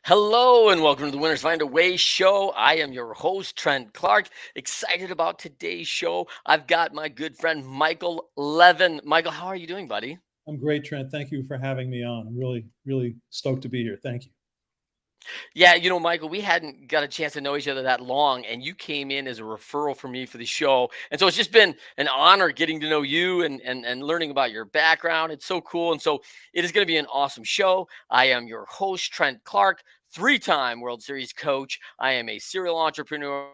Hello and welcome to the Winners Find a Way show. I am your host, Trent Clark. Excited about today's show. I've got my good friend, Michael Levin. Michael, how are you doing, buddy? I'm great, Trent. Thank you for having me on. I'm really stoked to be here. Thank you. Yeah, Michael, we hadn't got a chance to know each other that long, and you came in as a referral for me for the show. And so it's just been an honor getting to know you and learning about your background. It's so cool. And so it is going to be an awesome show. I am your host, Trent Clark, three-time World Series coach. I am a serial entrepreneur,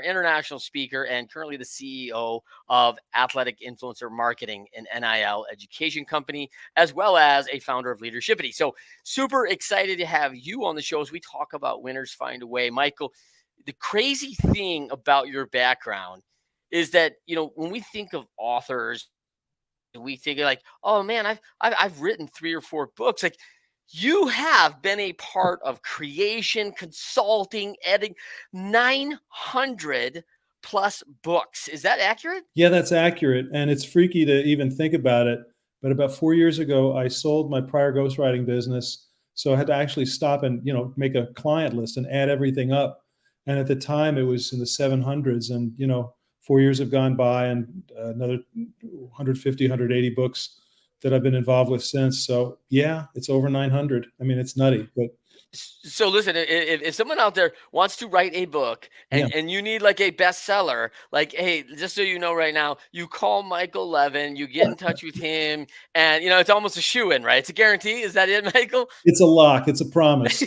international speaker, and currently the CEO of Athletic Influencer Marketing, an NIL education company, as well as a founder of Leadershipity. So super excited to have you on the show as we talk about Winners Find a Way. Michael, the crazy thing about your background is that, when we think of authors, we think like, oh man, I've written 3 or 4 books. Like, you have been a part of creation, consulting, editing, 900 plus books. Is that accurate? Yeah, that's accurate. And it's freaky to even think about it. But about 4 years ago, I sold my prior ghostwriting business. So I had to actually stop and, make a client list and add everything up. And at the time, it was in the 700s. And, 4 years have gone by and another 150, 180 books that I've been involved with since. So yeah, it's over 900. I mean, it's nutty, but So listen, if someone out there wants to write a book yeah. and you need like a bestseller, like, hey, just so you know right now, you call Michael Levin, you get in touch with him, and it's almost a shoe-in, right? It's a guarantee. Is that it, Michael? It's a lock. It's a promise.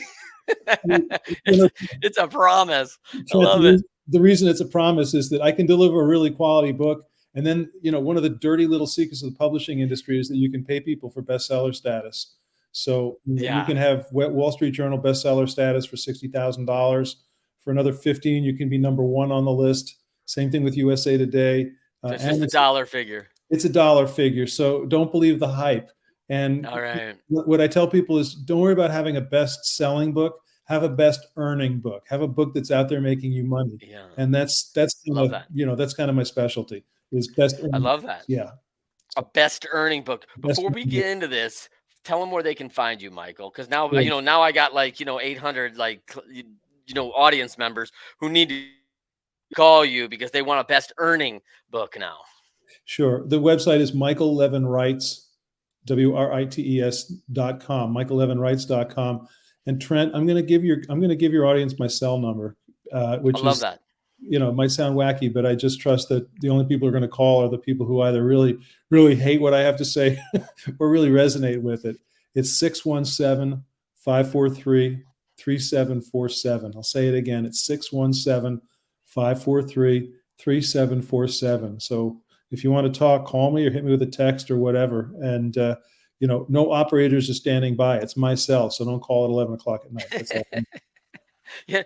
it's, it's a promise. I Trent, love it. the reason it's a promise is that I can deliver a really quality book. And then, one of the dirty little secrets of the publishing industry is that you can pay people for bestseller status. So you can have Wall Street Journal bestseller status for $60,000. For another 15, you can be number one on the list. Same thing with USA Today. So it's just a dollar figure. It's a dollar figure. So don't believe the hype. And all right, what I tell people is don't worry about having a best-selling book. Have a best earning book. Have a book that's out there making you money. Yeah. And that's kind of, that's kind of my specialty is best earning. I love that. Yeah. A best earning book. Before we get into this, tell them where they can find you, Michael. Because now, now I got 800 audience members who need to call you because they want a best earning book now. Sure. The website is Michael Levin Writes, WRITES.com, MichaelLevinWrites.com. And Trent, I'm going to give your audience my cell number, which I love that. It might sound wacky, but I just trust that the only people who are going to call are the people who either really, really hate what I have to say or really resonate with it. It's 617-543-3747. I'll say it again. It's 617-543-3747. So if you want to talk, call me or hit me with a text or whatever. And, no operators are standing by. It's my cell, so don't call at 11 o'clock at night. That's all. Yeah.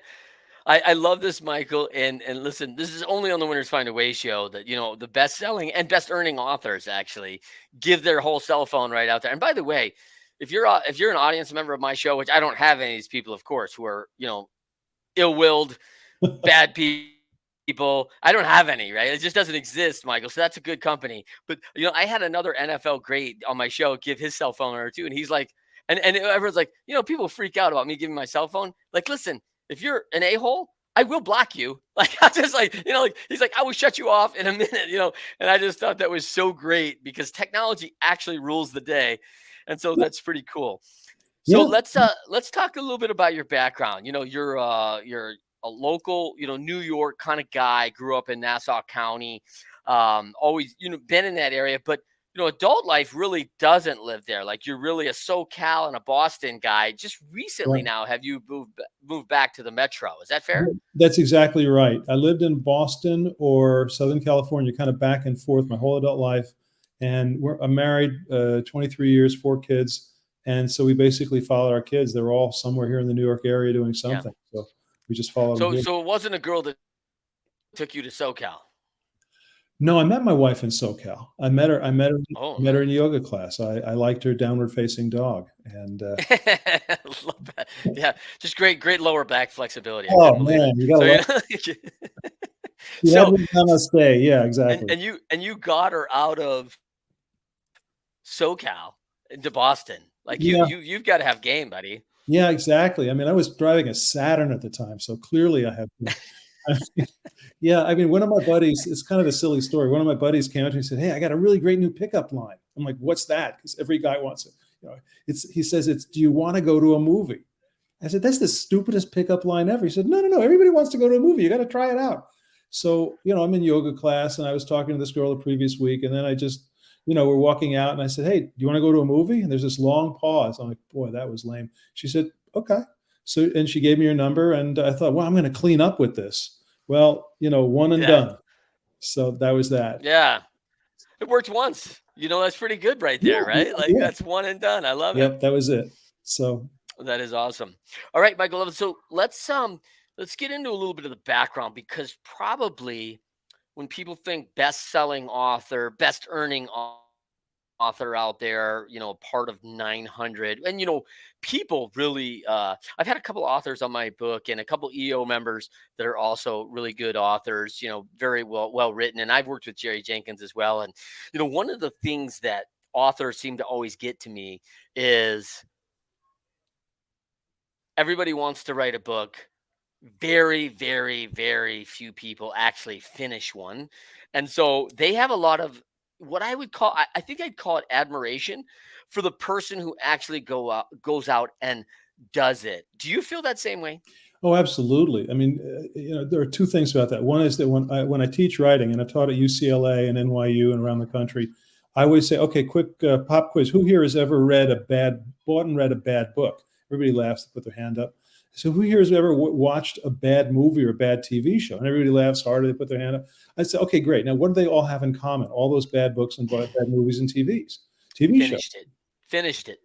I love this, Michael. And listen, this is only on the Winners Find a Way show that, the best selling and best earning authors actually give their whole cell phone right out there. And by the way, if you're an audience member of my show, which I don't have any of these people, of course, who are, ill-willed, bad people. I don't have any, right? It just doesn't exist, Michael. So that's a good company. But, I had another NFL great on my show give his cell phone number too. And he's like, and everyone's like, people freak out about me giving my cell phone. Like, listen, if you're an a-hole, I will block you. Like, I just he's like, I will shut you off in a minute, and I just thought that was so great because technology actually rules the day. And so that's pretty cool. So let's talk a little bit about your background. You're a local, New York kind of guy, grew up in Nassau County, always, been in that area, but adult life really doesn't live there. Like, you're really a SoCal and a Boston guy. Just recently now, have you moved back to the Metro? Is that fair? That's exactly right. I lived in Boston or Southern California, kind of back and forth my whole adult life. And I'm married, 23 years, 4 kids. And so we basically followed our kids. They're all somewhere here in the New York area doing something. Yeah. So we just followed. So it wasn't a girl that took you to SoCal? No, I met my wife in SoCal. I met her in yoga class. I liked her downward facing dog. And I love that. Yeah. Just great lower back flexibility. Oh man, you got namaste. Yeah, exactly. And you got her out of SoCal into Boston. Like, you've got to have game, buddy. Yeah, exactly. I mean, I was driving a Saturn at the time, so clearly I have. I mean, yeah, I mean, one of my buddies. It's kind of a silly story. One of my buddies came up to me and said, "Hey, I got a really great new pickup line." I'm like, "What's that?" Because every guy wants it. You know, it's he says it's, "Do you want to go to a movie?" I said, "That's the stupidest pickup line ever." He said, "No, no, no. Everybody wants to go to a movie. You got to try it out." So, I'm in yoga class and I was talking to this girl the previous week. And then I just, we're walking out and I said, "Hey, do you want to go to a movie?" And there's this long pause. I'm like, boy, that was lame. She said, "Okay." So, and she gave me her number. And I thought, well, I'm going to clean up with this. Well, one and Yeah. done. So that was that. Yeah. It worked once. That's pretty good right Yeah. there, right? Like Yeah. that's one and done. I love it. Yep. That was it. So, That is awesome. All right, Michael. So let's get into a little bit of the background because probably when people think best-selling author, best earning author out there, part of 900, and people really, I've had a couple authors on my book and a couple EO members that are also really good authors, very well written, and I've worked with Jerry Jenkins as well. And one of the things that authors seem to always get to me is everybody wants to write a book. Very, very, very few people actually finish one. And so they have a lot of what I would call, I think I'd call it admiration for the person who actually goes out and does it. Do you feel that same way? oh, absolutely. I mean, there are two things about that. One is that when I teach writing, and I've taught at UCLA and NYU and around the country, I always say, "Okay, quick pop quiz. Who here has ever bought and read a bad book?" Everybody laughs, they put their hand up. So, who here has ever watched a bad movie or a bad TV show? And everybody laughs harder. They put their hand up. I say, "Okay, great. Now, what do they all have in common? All those bad books and bad movies and TV shows." Finished it. Finished it.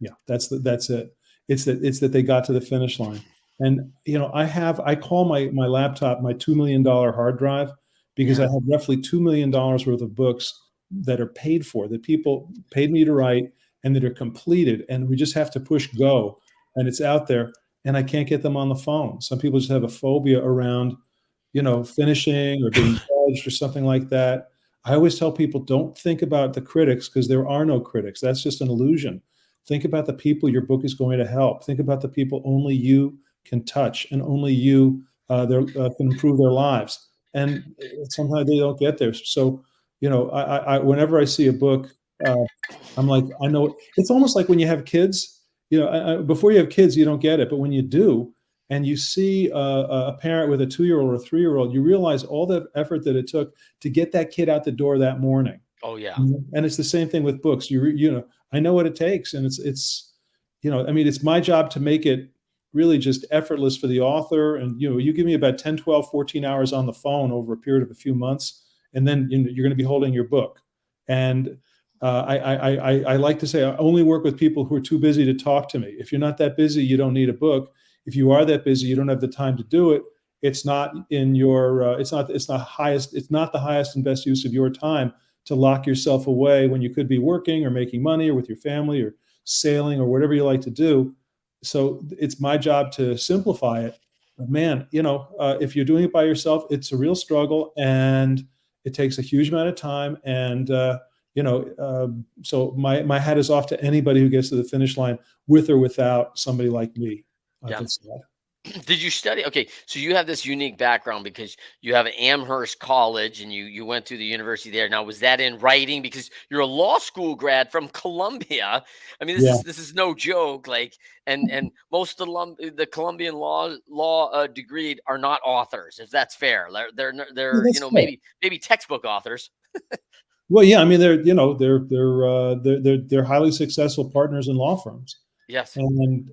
Yeah, that's it. It's that they got to the finish line. And I call my laptop my $2 million hard drive because I Yeah. have roughly $2 million worth of books that are paid for, that people paid me to write and that are completed. And we just have to push go and it's out there and I can't get them on the phone. Some people just have a phobia around, finishing or being judged or something like that. I always tell people, don't think about the critics because there are no critics. That's just an illusion. Think about the people your book is going to help. Think about the people only you can touch and only you can improve their lives. And sometimes they don't get there. So, whenever I see a book, uh, I'm like, I know it's almost like when you have kids. Before you have kids, you don't get it, but when you do, and you see a parent with a 2-year-old or a 3-year-old, you realize all the effort that it took to get that kid out the door that morning. Oh, yeah. And it's the same thing with books. I know what it takes, and I mean, it's my job to make it really just effortless for the author. And you give me about 10, 12, 14 hours on the phone over a period of a few months, and then you're going to be holding your book. And I like to say I only work with people who are too busy to talk to me. If you're not that busy, you don't need a book. If you are that busy, you don't have the time to do it. It's not in your. It's not the highest and best use of your time to lock yourself away when you could be working or making money or with your family or sailing or whatever you like to do. So it's my job to simplify it. But man, if you're doing it by yourself, it's a real struggle and it takes a huge amount of time. And, so my hat is off to anybody who gets to the finish line with or without somebody like me. Yeah. That's that. Did you study? Okay, so you have this unique background because you have an Amherst College and you went through the university there. Now, was that in writing? Because you're a law school grad from Columbia. I mean, this Yeah, is no joke. Like, and most the Columbian law degree are not authors, if that's fair. yeah, They're that's fair. maybe textbook authors. Well, yeah, I mean, they're highly successful partners in law firms. Yes. And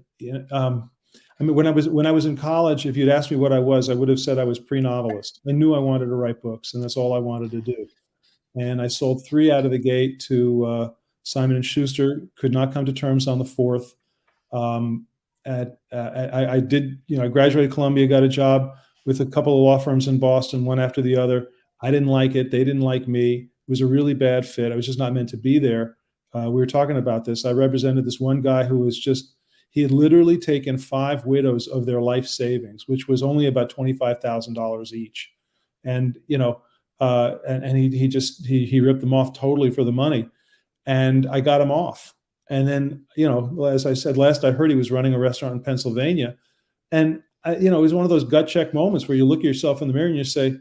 I mean, when I was in college, if you'd asked me what I was, I would have said I was pre-novelist. I knew I wanted to write books, and that's all I wanted to do. And I sold 3 out of the gate to Simon and Schuster. Could not come to terms on the fourth. Um, I did, I graduated Columbia, got a job with a couple of law firms in Boston, one after the other. I didn't like it. They didn't like me. It was a really bad fit. I was just not meant to be there. We were talking about this. I represented this one guy who was he had literally taken 5 widows of their life savings, which was only about $25,000 each. And, and he ripped them off totally for the money. And I got him off. And then, as I said, last I heard he was running a restaurant in Pennsylvania. And, it was one of those gut check moments where you look at yourself in the mirror and you say,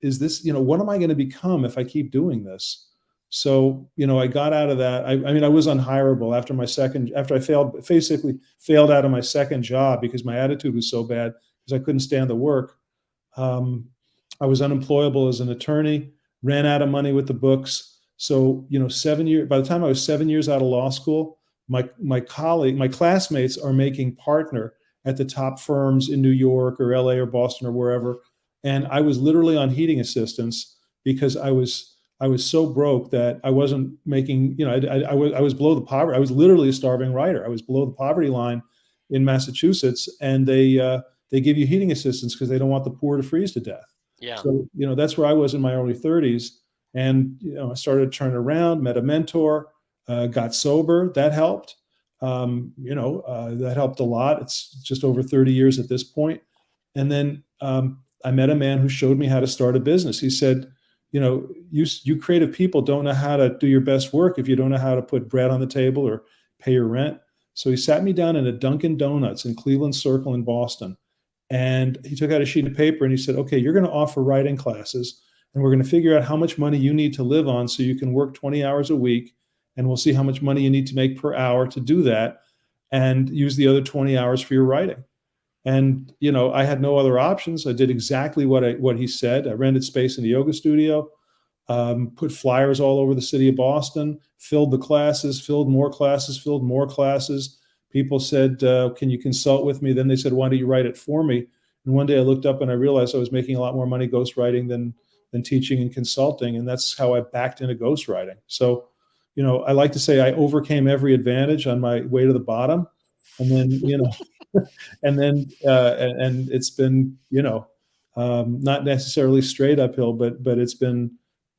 is this, what am I going to become if I keep doing this? So, I got out of that. I mean, I was unhireable after I basically failed out of my second job because my attitude was so bad because I couldn't stand the work. Um, I was unemployable as an attorney, ran out of money with the books. So, 7 years, by the time I was 7 years out of law school, my classmates are making partner at the top firms in New York or LA or Boston or wherever. And I was literally on heating assistance because I was so broke that I wasn't making, I was below the poverty. I was literally a starving writer. I was below the poverty line in Massachusetts, and they give you heating assistance because they don't want the poor to freeze to death. Yeah. So, that's where I was in my early 30s. And, I started to turn around, met a mentor, got sober. That helped. That helped a lot. It's just over 30 years at this point. And then I met a man who showed me how to start a business. He said, you creative people don't know how to do your best work if you don't know how to put bread on the table or pay your rent. So he sat me down in a Dunkin' Donuts in Cleveland Circle in Boston. And he took out a sheet of paper and he said, okay, you're going to offer writing classes, and we're going to figure out how much money you need to live on so you can work 20 hours a week. And we'll see how much money you need to make per hour to do that, and use the other 20 hours for your writing. And, I had no other options. I did exactly what he said. I rented space in the yoga studio, put flyers all over the city of Boston, filled the classes, filled more classes, filled more classes. People said, can you consult with me? Then they said, why don't you write it for me? And one day I looked up and I realized I was making a lot more money ghostwriting than teaching and consulting. And that's how I backed into ghostwriting. So, I like to say I overcame every advantage on my way to the bottom. And then, and it's been, not necessarily straight uphill, but it's been,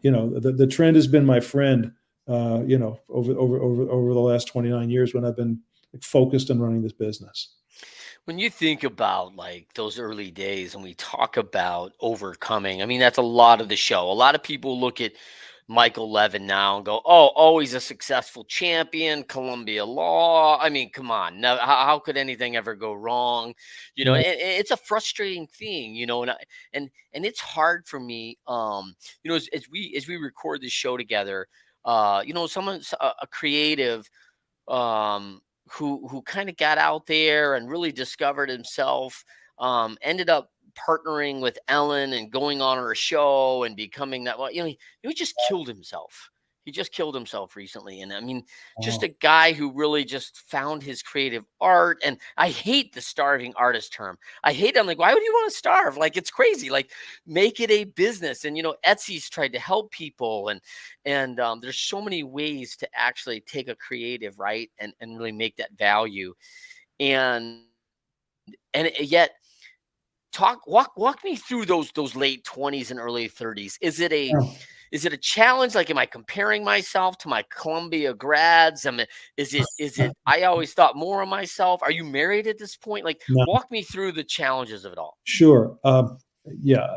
the trend has been my friend, over the last 29 years when I've been focused on running this business. When you think about like those early days and we talk about overcoming, I mean, that's a lot of the show. A lot of people look at Michael Levin now and go, oh, always a successful champion, Columbia Law. I mean, come on. Now, how could anything ever go wrong? Right. It's a frustrating thing, and it's hard for me, as we record this show together, someone's a creative, who kind of got out there and really discovered himself, ended up partnering with Ellen and going on her show and becoming that. Well, he just killed himself. He just killed himself recently. And I mean, just a Wow. guy who really just found his creative art. And I hate the starving artist term. I hate it. I'm like, why would you want to starve? Like, it's crazy. Like, make it a business. And, Etsy's tried to help people. And there's so many ways to actually take a creative, right, and really make that value. And yet, walk me through those late 20s and early 30s. Yeah. Is it a challenge? Like, am I comparing myself to my Columbia grads? Is it I always thought more of myself? Are you married at this point? Like, No, walk me through the challenges of it all. sure. Yeah.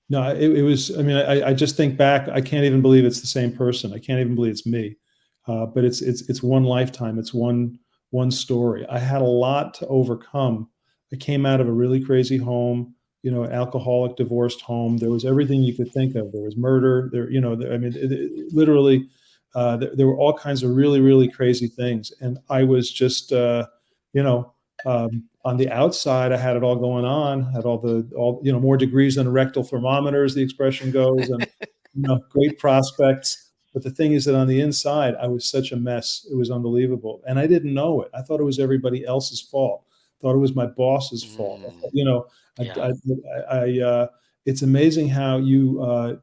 No, it was. I mean, I just think back. I can't even believe it's the same person. I can't even believe it's me. But it's one lifetime. It's one story. I had a lot to overcome. I came out of a really crazy home. Alcoholic, divorced home. There was everything you could think of. There was murder. I mean, literally, there were all kinds of really, really crazy things. And I was just, you know, on the outside, I had it all going on. Had more degrees than a rectal thermometer, as the expression goes, and great prospects. But the thing is that on the inside, I was such a mess. It was unbelievable, and I didn't know it. I thought it was everybody else's fault. Thought it was my boss's fault. Mm, yeah. It's amazing how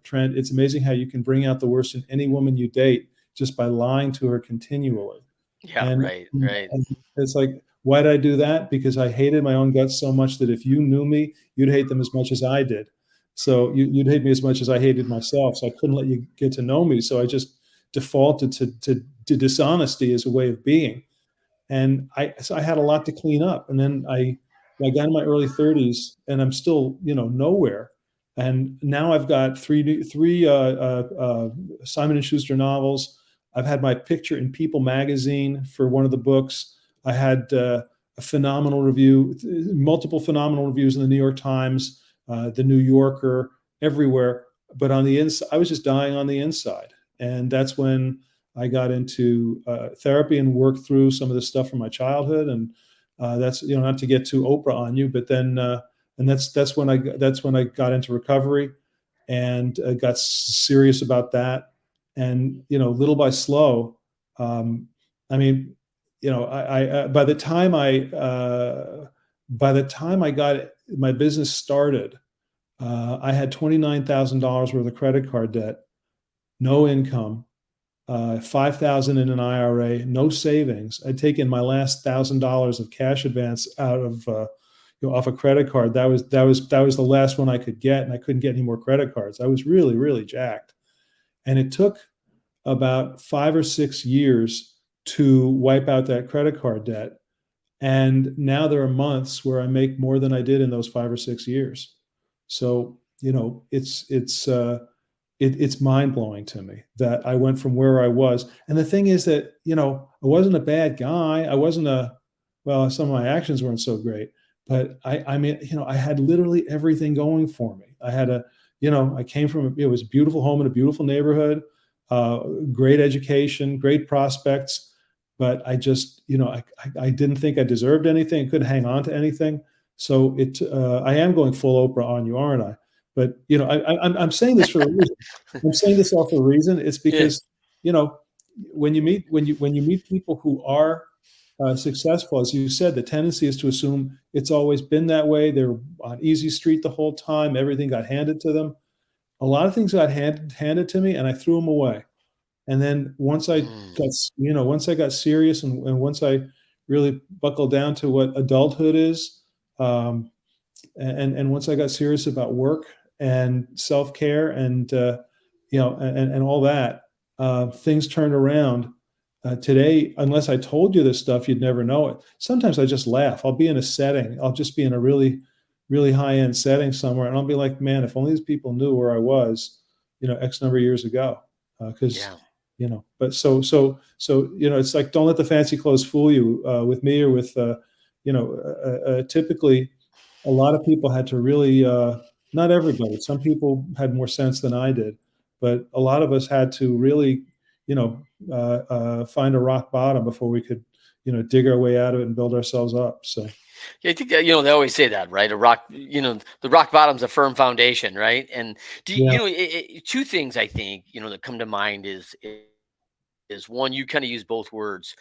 Trent. It's amazing how you can bring out the worst in any woman you date just by lying to her continually. Yeah. And, Right. Right. and it's like, why did I do that? Because I hated my own guts so much that if you knew me, you'd hate them as much as I did. So you'd hate me as much as I hated myself. So I couldn't let you get to know me. So I just defaulted to dishonesty as a way of being. And so I had a lot to clean up. And then I got in my early 30s, and I'm still nowhere. And now I've got three Simon and Schuster novels. I've had my picture in People magazine for one of the books. I had a phenomenal review, multiple phenomenal reviews in the New York Times, the New Yorker, everywhere. But on the inside, I was just dying on the inside. And that's when I got into therapy and worked through some of the stuff from my childhood. And that's, not to get too Oprah on you, but then and that's when I got into recovery and got serious about that. And little by slow, I mean, I by the time I got my business started, I had $29,000 worth of credit card debt, no income, 5,000 in an IRA, no savings. I'd taken my last $1,000 of cash advance out of off a credit card. That was the last one I could get, and I couldn't get any more credit cards. I was really, really jacked, and it took about 5 or 6 years to wipe out that credit card debt. And now there are months where I make more than I did in those 5 or 6 years. So it's mind blowing to me that I went from where I was. And the thing is that I wasn't a bad guy. I wasn't well, some of my actions weren't so great, but I mean, I had literally everything going for me. I had I came from it was a beautiful home in a beautiful neighborhood, great education, great prospects, but I just I didn't think I deserved anything. I couldn't hang on to anything. So I am going full Oprah on you, aren't I? But I'm saying this for a reason. I'm saying this all for a reason. It's Yeah. because when you meet people who are successful, as you said, the tendency is to assume it's always been that way. They're on easy street the whole time. Everything got handed to them. A lot of things got handed to me, and I threw them away. And then once I Mm. got serious, and once I really buckled down to what adulthood is, um, and once I got serious about work and self care and and all that, things turned around. Today, unless I told you this stuff, you'd never know it. Sometimes I just laugh. I'll be in a setting. I'll just be in a really, really high end setting somewhere, and I'll be like, man, if only these people knew where I was, X number of years ago. Because Yeah. but it's like, don't let the fancy clothes fool you. With me or with typically a lot of people had to really, not everybody, some people had more sense than I did, but a lot of us had to really, find a rock bottom before we could, dig our way out of it and build ourselves up. So, Yeah, I think that, they always say that, right? The rock bottom's a firm foundation, right? And yeah, two things I think, that come to mind is one, you kind of use both words.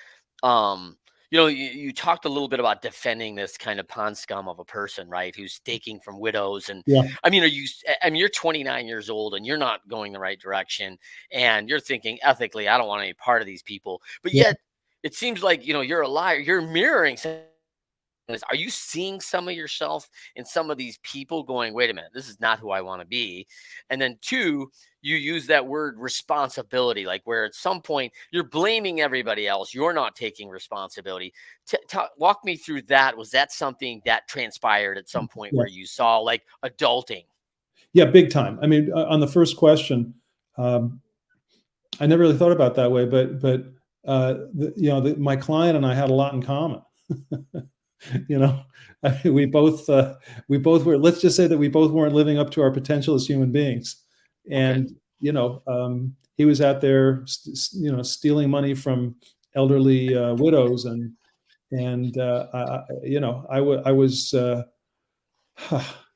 You talked a little bit about defending this kind of pond scum of a person, right? Who's taking from widows. And yeah, I mean, you're 29 years old and you're not going the right direction. And you're thinking ethically, I don't want any part of these people. But yeah, yet it seems like, you're a liar. You're mirroring are you seeing some of yourself in some of these people going, wait a minute, this is not who I want to be? And then two, you use that word responsibility, like where at some point you're blaming everybody else. You're not taking responsibility. Walk me through that. Was that something that transpired at some point yeah, where you saw like adulting? yeah, big time. I mean, on the first question, um, I never really thought about it that way, but my client and I had a lot in common. you know I mean, we both were, let's just say that we both weren't living up to our potential as human beings. Okay. And he was out there stealing money from elderly widows, and I was I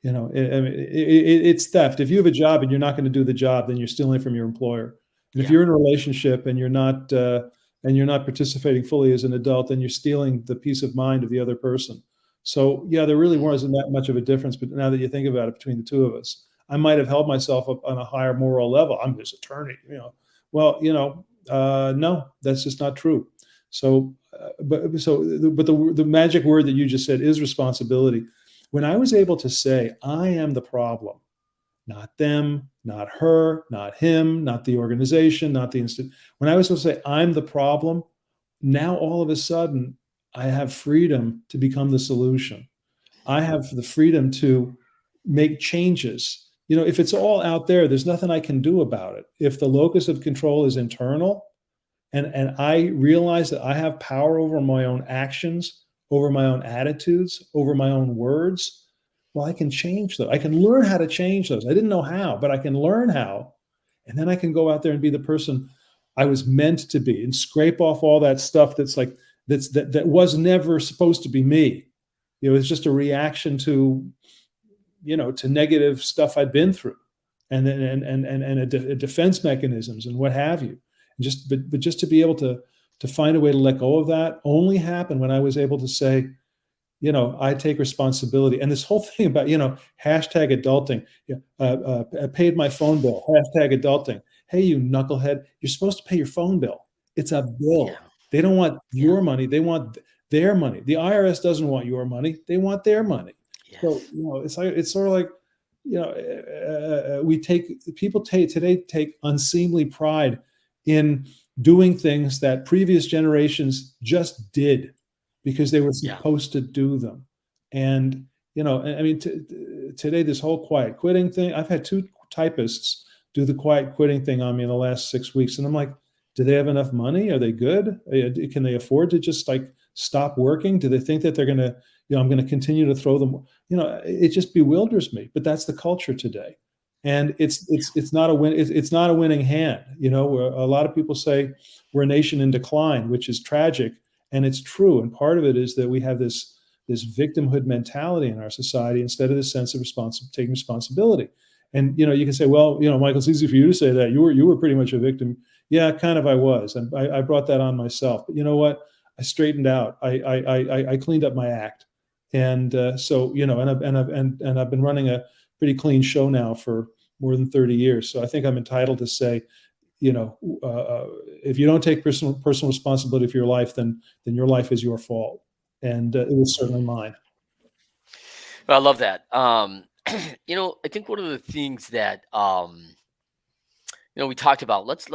mean, it's theft. If you have a job and you're not going to do the job, then you're stealing from your employer. And if Yeah. you're in a relationship and you're not participating fully as an adult, then you're stealing the peace of mind of the other person. So yeah, there really Mm. wasn't that much of a difference. But now that you think about it, between the two of us, I might have held myself up on a higher moral level. I'm his attorney. Well, no, that's just not true. So, but the magic word that you just said is responsibility. When I was able to say, I am the problem, not them, not her, not him, not the organization, not the institute. When I was able to say, I'm the problem, now all of a sudden I have freedom to become the solution. I have the freedom to make changes. If it's all out there, there's nothing I can do about it. If the locus of control is internal, And I realize that I have power over my own actions, over my own attitudes, over my own words. Well, I can change those. I can learn how to change those. I didn't know how, but I can learn how. And then I can go out there and be the person I was meant to be and scrape off all that stuff that's like that was never supposed to be me. It was just a reaction to, to negative stuff I'd been through, and then a defense mechanisms and what have you. And but just to be able to find a way to let go of that only happened when I was able to say, I take responsibility. And this whole thing about, hashtag adulting, I paid my phone bill, hashtag adulting. Hey, you knucklehead, you're supposed to pay your phone bill. It's a Yeah. bill. They don't want Yeah. your money. They want their money. The IRS doesn't want your money. They want their money. So, Yes. it's sort of like, we today take unseemly pride in doing things that previous generations just did because they were Yeah. supposed to do them. And, I mean, today, this whole quiet quitting thing, I've had two typists do the quiet quitting thing on me in the last 6 weeks. And I'm like, do they have enough money? Are they good? Can they afford to just like stop working? Do they think that they're going to, I'm going to continue to throw them? It just bewilders me. But that's the culture today, and it's not a win. It's not a winning hand. Where a lot of people say we're a nation in decline, which is tragic, and it's true. And part of it is that we have this victimhood mentality in our society instead of the sense of taking responsibility. And you can say, well, Michael, it's easy for you to say that you were pretty much a victim. Yeah, kind of. I was, and I brought that on myself. But you know what? I straightened out. I cleaned up my act, and so and I've been running a pretty clean show now for more than 30 years. So I think I'm entitled to say, if you don't take personal responsibility for your life, then your life is your fault, and it was certainly mine. Well, I love that. I think one of the things that we talked about. Let's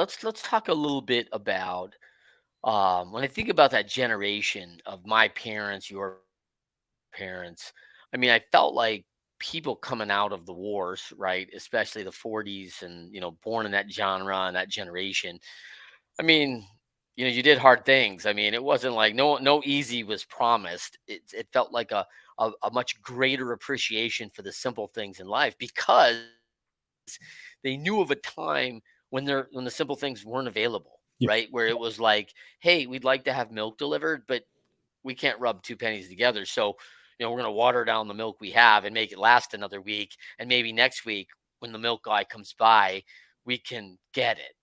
talk a little bit about when I think about that generation of my parents, your parents. I mean, I felt like people coming out of the wars, right? Especially the 40s and, born in that genre and that generation. I mean, you did hard things. I mean, it wasn't like no easy was promised. It felt like a much greater appreciation for the simple things in life because they knew of a time when the simple things weren't available, Yeah, right? Where it was like, hey, we'd like to have milk delivered, but we can't rub two pennies together. So, we're going to water down the milk we have and make it last another week. And maybe next week, when the milk guy comes by, we can get it,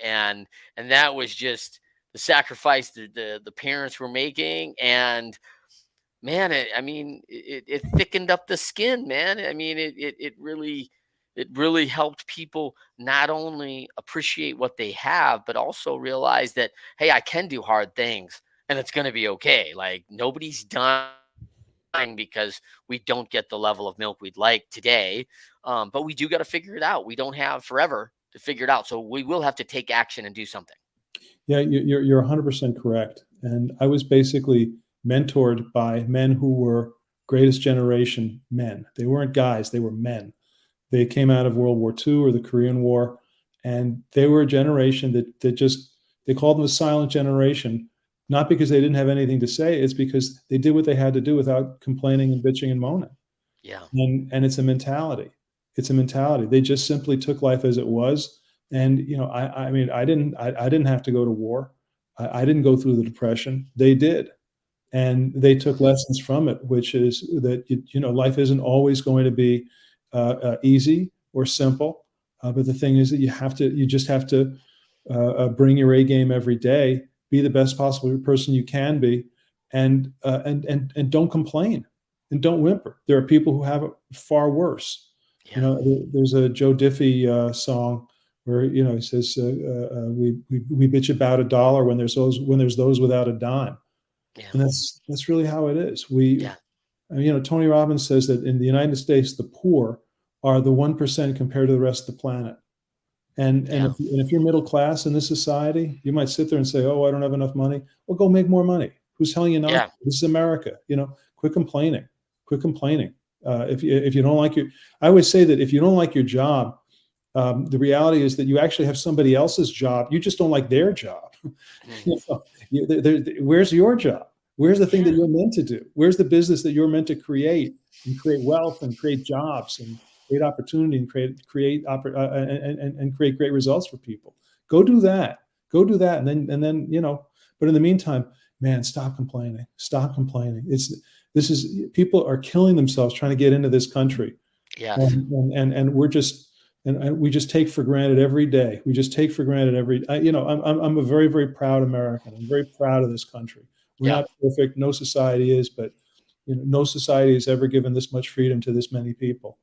and that was just the sacrifice the parents were making. And man, I mean, it thickened up the skin, man. I mean, it really helped people not only appreciate what they have, but also realize that, hey, I can do hard things and it's going to be okay. Like nobody's dying because we don't get the level of milk we'd like today. But we do got to figure it out. We don't have forever to figure it out. So we will have to take action and do something. yeah, you're 100% correct. And I was basically mentored by men who were greatest generation men. They weren't guys; they were men. They came out of World War II or the Korean War, and they were a generation that just they called them a silent generation, not because they didn't have anything to say. It's because they did what they had to do without complaining and bitching and moaning. Yeah. And it's a mentality. It's a mentality. They just simply took life as it was. And I mean, I didn't have to go to war. I didn't go through the depression. They did, and they took Mhm. lessons from it, which is that life isn't always going to be easy or simple. But the thing is that you just have to bring your A game every day, be the best possible person you can be, and don't complain and don't whimper. There are people who have it far worse. Yeah. There's a Joe Diffie song where he says we bitch about a dollar when there's those without a dime, Yeah. and that's really how it is. We Yeah. Tony Robbins says that in the United States, the poor are the 1% compared to the rest of the planet. And Yeah. if you're middle class in this society, you might sit there and say, "Oh, I don't have enough money." Well, go make more money. Who's telling you not? Yeah. To? This is America. Quit complaining. Quit complaining. If you don't like your, I always say that if you don't like your job, the reality is that you actually have somebody else's job. You just don't like their job. Mhm. You know, where's your job? Where's the thing that Yeah. you're meant to do? Where's the business that you're meant to create and create wealth and create jobs and create opportunity and create great results for people? Go do that. Go do that, and then But in the meantime, man, stop complaining. Stop complaining. This is People are killing themselves trying to get into this country, Yes. and we just take for granted every day. We just take for granted I'm a very, very proud American. I'm very proud of this country. We're Yeah. not perfect. No society is, but no society has ever given this much freedom to this many people.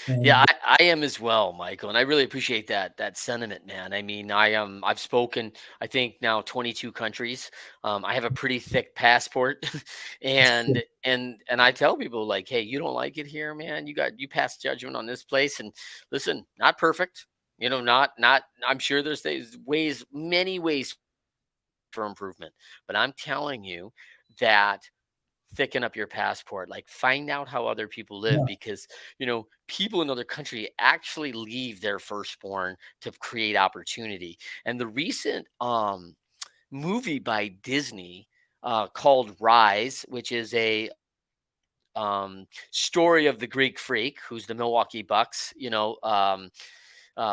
Yeah, And I am as well, Michael, and I really appreciate that sentiment, man. I mean, I've spoken, I think now 22 countries. I have a pretty thick passport, and I tell people like, hey, you don't like it here, man. You pass judgment on this place, and listen, not perfect. Not. I'm sure there's ways, many ways for improvement, but I'm telling you that thicken up your passport, like find out how other people live, yeah, because people in other country actually leave their firstborn to create opportunity. And the recent movie by Disney called Rise, which is a story of the Greek freak who's the Milwaukee Bucks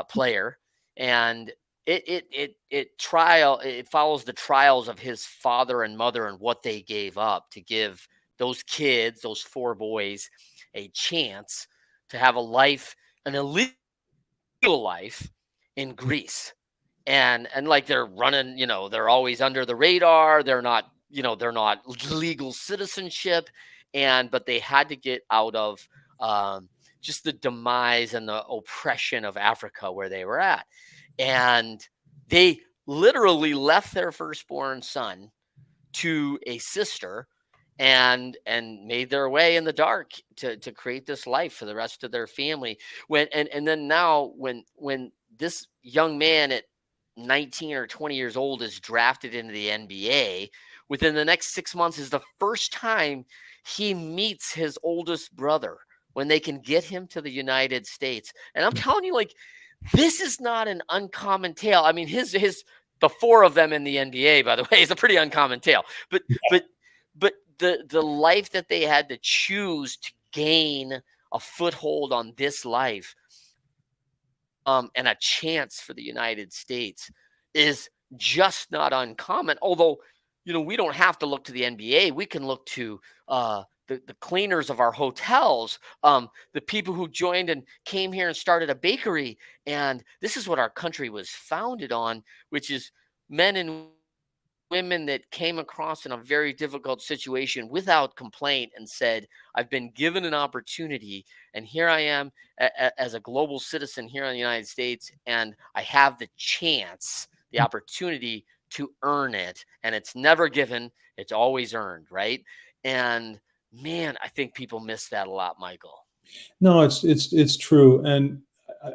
player. And it follows the trials of his father and mother and what they gave up to give those kids, those four boys, a chance to have a life, an illegal life in Greece. And like they're running, they're always under the radar. They're not legal citizenship, but they had to get out of um, just the demise and the oppression of Africa where they were at. And they literally left their firstborn son to a sister and made their way in the dark to create this life for the rest of their family. And then now when this young man at 19 or 20 years old is drafted into the NBA, within the next 6 months is the first time he meets his oldest brother when they can get him to the United States. And I'm telling you, like, this is not an uncommon tale. I mean, his the four of them in the NBA, by the way, is a pretty uncommon tale. But but the life that they had to choose to gain a foothold on this life, and a chance for the United States is just not uncommon. Although, we don't have to look to the NBA. We can look to the cleaners of our hotels, the people who joined and came here and started a bakery. And this is what our country was founded on, which is men and women that came across in a very difficult situation without complaint and said, I've been given an opportunity, and here I am as a global citizen here in the United States, and I have the chance, the opportunity to earn it. And it's never given, it's always earned, right? And man, I think people miss that a lot, Michael. no, it's true, and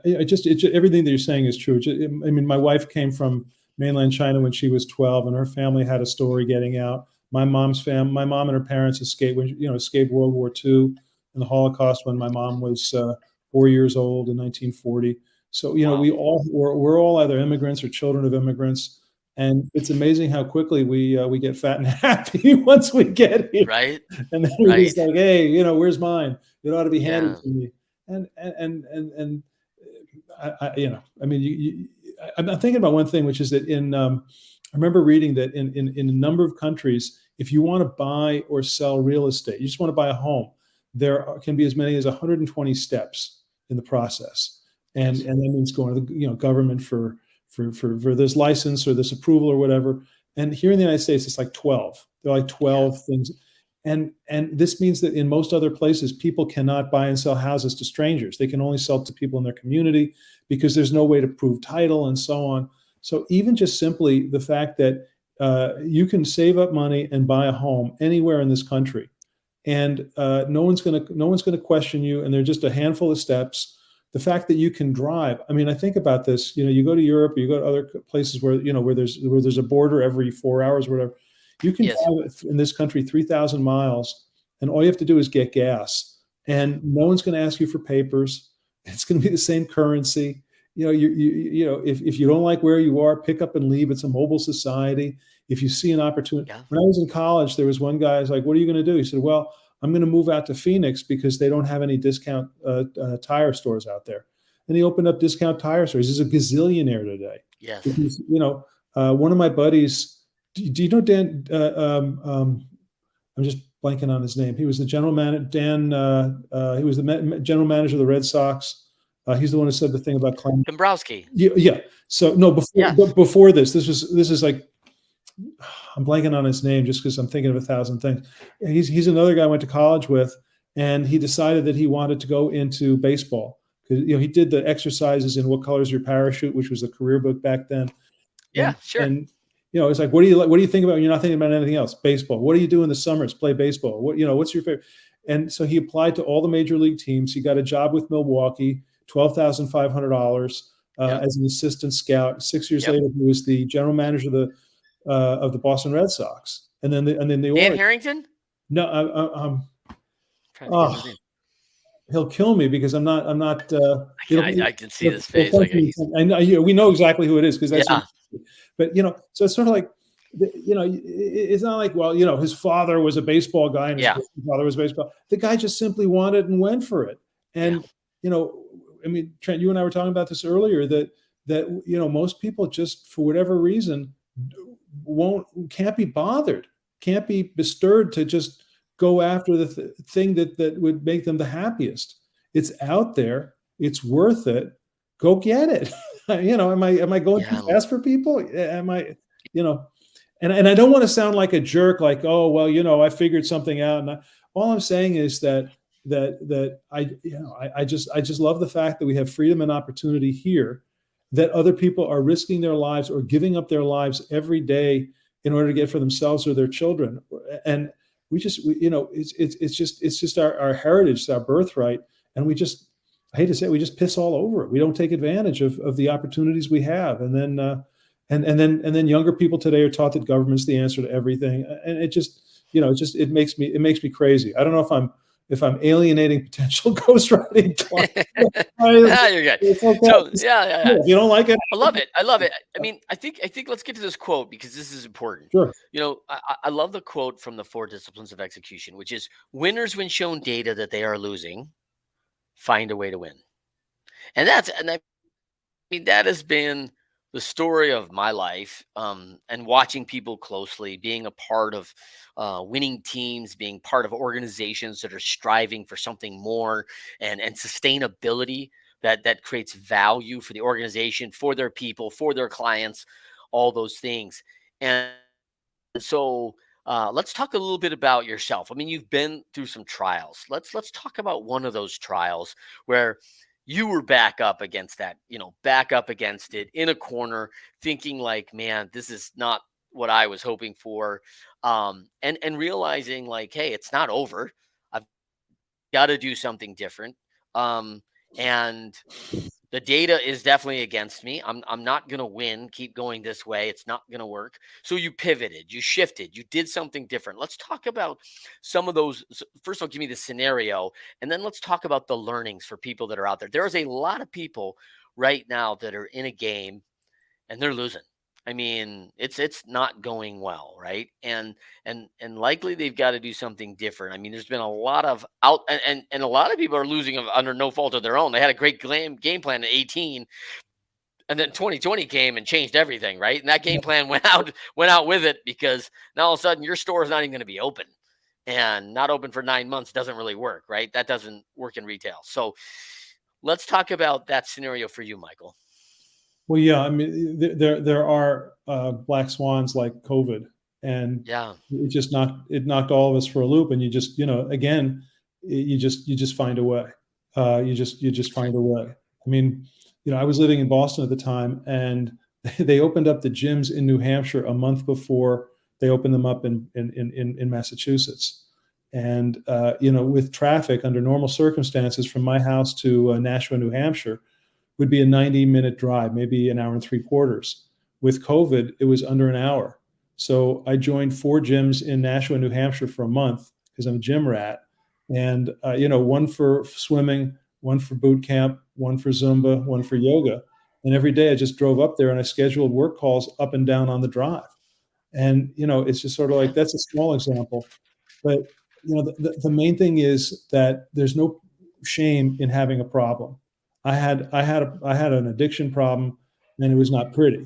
everything that you're saying is true. I mean, my wife came from mainland China when she was 12, and her family had a story getting out. My mom and her parents escaped World War II and the Holocaust when my mom was 4 years old in 1940. So Wow. we're all either immigrants or children of immigrants, and it's amazing how quickly we get fat and happy once we get here. Right. And then we're just Right. like, hey, where's mine? It ought to be handed Yeah. to me. And I mean, I'm thinking about one thing, which is that I remember reading that in a number of countries, if you want to buy or sell real estate, you just want to buy a home, can be as many as 120 steps in the process, Yes. and that means going to the government for this license or this approval or whatever. And here in the United States, it's like 12. There are like Yeah. 12 things. And this means that in most other places, people cannot buy and sell houses to strangers. They can only sell to people in their community because there's no way to prove title and so on. So even just simply the fact that you can save up money and buy a home anywhere in this country, and no one's gonna question you, and there's just a handful of steps. The fact that you can drive. I mean, I think about this. You go to Europe, you go to other places where there's a border every 4 hours, or whatever. You can Yes. drive in this country 3,000 miles, and all you have to do is get gas, Mhm. and no one's going to ask you for papers. It's going to be the same currency. if you don't like where you are, pick up and leave. It's a mobile society. If you see an opportunity, Yeah. when I was in college, there was one guy. I was like, "What are you going to do?" He said, "Well, I'm going to move out to Phoenix because they don't have any discount tire stores out there." And he opened up discount tire stores. He's a gazillionaire today. Yes. Because, one of my buddies. Do you know Dan? I'm just blanking on his name. He was the general manager. Dan. He was the general manager of the Red Sox. He's the one who said the thing about climate. Dombrowski. Yeah, yeah. So no, Yes. before this is like, I'm blanking on his name just because I'm thinking of a thousand things. He's another guy I went to college with, and he decided that he wanted to go into baseball because he did the exercises in What Color Is Your Parachute, which was a career book back then. Yeah, sure. And it's like, what do you think about when you're not thinking about anything else? Baseball. What do you do in the summers? Play baseball. What's your favorite? And so he applied to all the major league teams. He got a job with Milwaukee, $12,500 Yep. as an assistant scout. 6 years Yep. later, he was the general manager of the Boston Red Sox. And then the Dan Harrington? No, Trying to think of his name. he'll kill me because I'm not. I can see this face. Like I know, we know exactly who it is because that's. Yeah. But so it's sort of like, it's not like, well, his father was a baseball guy and his father was baseball. The guy just simply wanted and went for it. And I mean, Trent, you and I were talking about this earlier that most people just for whatever reason can't be bothered, can't be bestirred to just go after the thing that would make them the happiest. It's out there. It's worth it. Go get it. Am I going too fast for people? Am I, and I don't want to sound like a jerk, like, oh, well, I figured something out. And all I'm saying is that I just love the fact that we have freedom and opportunity here, that other people are risking their lives or giving up their lives every day in order to get for themselves or their children. And it's just our heritage, it's our birthright. And I hate to say it, we just piss all over it. We don't take advantage of the opportunities we have. And then younger people today are taught that government's the answer to everything. And it just, it makes me crazy. I don't know if I'm alienating potential ghostwriting clients. You're good. Okay. So yeah. If you don't like it, I love it. I mean, I think let's get to this quote because this is important. Sure. I love the quote from the 4 Disciplines of Execution, which is winners, when shown data that they are losing, find a way to win. And I mean, that has been the story of my life, and watching people closely, being a part of winning teams, being part of organizations that are striving for something more, and sustainability that creates value for the organization, for their people, for their clients, all those things. And so let's talk a little bit about yourself. I mean, you've been through some trials. Let's talk about one of those trials where you were back up against that, back up against it in a corner, thinking like, man, this is not what I was hoping for. And realizing like, hey, it's not over. I've got to do something different. And the data is definitely against me. I'm not going to win. Keep going this way. It's not going to work. So you pivoted, you shifted, you did something different. Let's talk about some of those. First of all, give me the scenario, and then let's talk about the learnings for people that are out there. There is a lot of people right now that are in a game and they're losing. I mean, it's not going well, right? And likely they've got to do something different. I mean, there's been a lot of and a lot of people are losing under no fault of their own. They had a great game plan at 18, and then 2020 came and changed everything, right? And that game plan went out with it, because now all of a sudden your store is not even going to be open, and not open for 9 months doesn't really work, right? That doesn't work in retail. So let's talk about that scenario for you, Michael. Well, yeah, I mean, there are black swans like COVID, and it knocked all of us for a loop. And you just, again, you just find a way. You just find a way. I mean, I was living in Boston at the time, and they opened up the gyms in New Hampshire a month before they opened them up in Massachusetts. And with traffic under normal circumstances from my house to Nashua, New Hampshire, would be a 90-minute drive, maybe an hour and 3/4. With COVID, it was under an hour. So I joined 4 gyms in Nashua, New Hampshire for a month because I'm a gym rat. And, one for swimming, one for boot camp, one for Zumba, one for yoga. And every day I just drove up there and I scheduled work calls up and down on the drive. And, it's just sort of like, Yeah. that's a small example. But, the main thing is that there's no shame in having a problem. I had an addiction problem, and it was not pretty.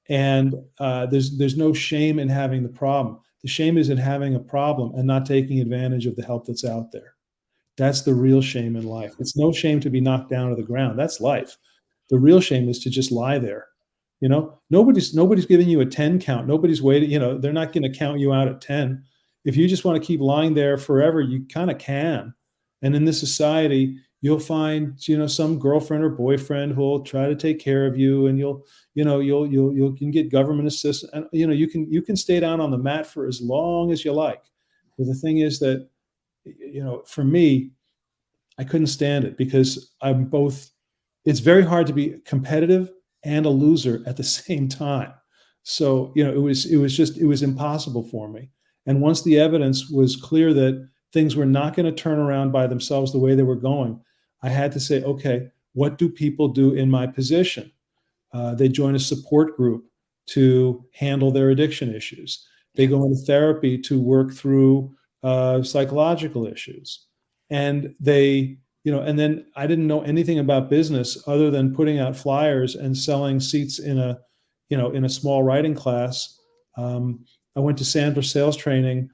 And there's no shame in having the problem. The shame is in having a problem and not taking advantage of the help that's out there. That's the real shame in life. It's no shame to be knocked down to the ground. That's life. The real shame is to just lie there. Nobody's giving you a 10 count. Nobody's waiting, they're not going to count you out at 10. If you just want to keep lying there forever, you kind of can. And in this society, you'll find, some girlfriend or boyfriend who'll try to take care of you, and you can get government assistance, and you can stay down on the mat for as long as you like. But the thing is that, for me, I couldn't stand it because I'm both. It's very hard to be competitive and a loser at the same time. So, it was impossible for me. And once the evidence was clear that things were not going to turn around by themselves the way they were going, I had to say, okay, what do people do in my position? They join a support group to handle their addiction issues. They Yeah. go into therapy to work through psychological issues. And and then I didn't know anything about business other than putting out flyers and selling seats in a small writing class. I went to Sandler sales training,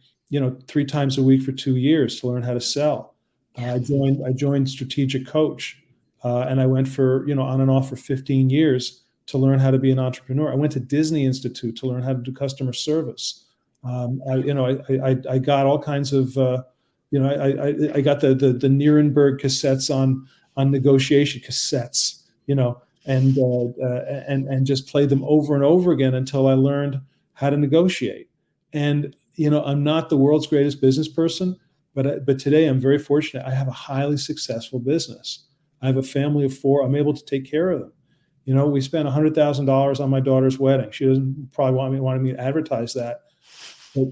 3 times a week for 2 years to learn how to sell. Yeah. I joined Strategic Coach, and I went for on and off for 15 years to learn how to be an entrepreneur. I went to Disney Institute to learn how to do customer service. I got all kinds of I got the Nuremberg cassettes on negotiation cassettes, and just played them over and over again until I learned how to negotiate. And I'm not the world's greatest business person, but today I'm very fortunate. I have a highly successful business. I have a family of 4. I'm able to take care of them. We spent $100,000 on my daughter's wedding. She doesn't probably want me to advertise that, but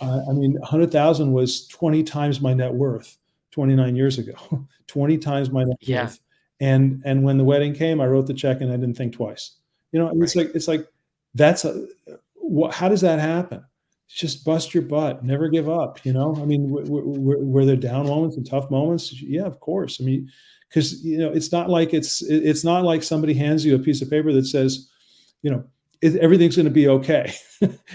I mean, 100,000 was 20 times my net worth 29 years ago. 20 times my net Yeah. worth. And when the wedding came, I wrote the check and I didn't think twice. And Right. it's like how does that happen? Just bust your butt, never give up. I mean, were there down moments and tough moments? Yeah, of course. I mean, because it's not like somebody hands you a piece of paper that says, everything's going to be okay.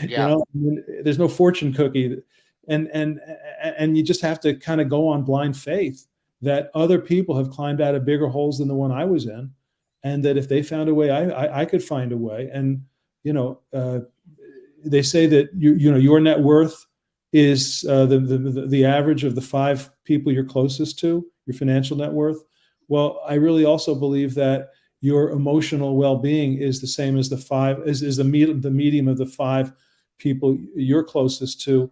Yeah. I mean, there's no fortune cookie, and you just have to kind of go on blind faith that other people have climbed out of bigger holes than the one I was in, and that if they found a way, I could find a way. And they say that your net worth is the average of the 5 people you're closest to, your financial net worth. Well, I really also believe that your emotional well-being is the same as the medium of the 5 people you're closest to.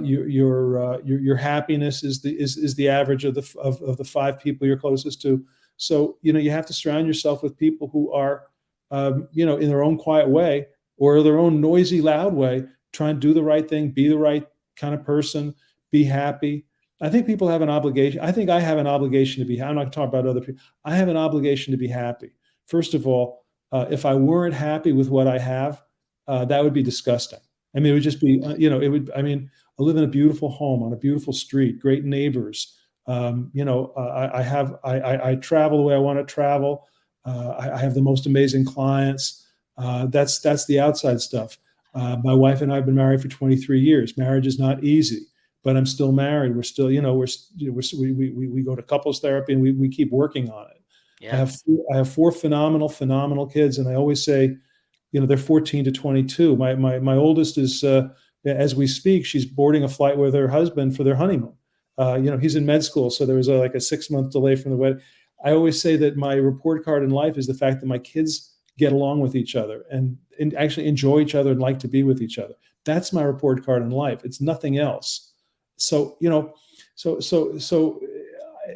Your happiness is the average of the 5 people you're closest to. So you have to surround yourself with people who are in their own quiet way or their own noisy loud way, try and do the right thing, be the right kind of person, be happy. I think people have an obligation. I think I have an obligation to be. I'm not going to talk about other people. I have an obligation to be happy. First of all, if I weren't happy with what I have, that would be disgusting. I mean, it would just be, it would. I mean, I live in a beautiful home on a beautiful street, great neighbors. I travel the way I want to travel. I have the most amazing clients. That's the outside stuff. My wife and I have been married for 23 years. Marriage is not easy, but I'm still married. We're still, we go to couples therapy and we keep working on it. Yeah. I have 4 phenomenal kids, and I always say, they're 14 to 22. My oldest is, as we speak, she's boarding a flight with her husband for their honeymoon. He's in med school, so there was like a 6-month delay from the wedding. I always say that my report card in life is the fact that my kids get along with each other and actually enjoy each other and like to be with each other. That's my report card in life. It's nothing else. So, so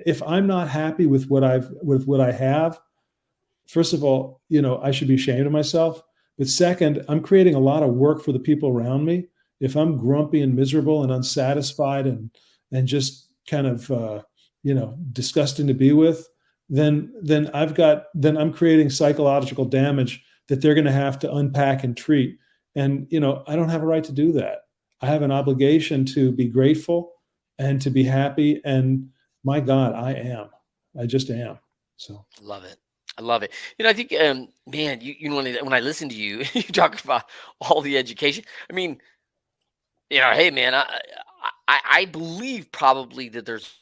if I'm not happy with what I have, first of all, I should be ashamed of myself. But second, I'm creating a lot of work for the people around me. If I'm grumpy and miserable and unsatisfied and just kind of disgusting to be with, then I'm creating psychological damage that they're going to have to unpack and treat. And I don't have a right to do that. I have an obligation to be grateful and to be happy. And my God, I just am. So Love it. I love it. I think, man, when I listen to you, you talk about all the education. I mean, hey, man, I believe probably that there's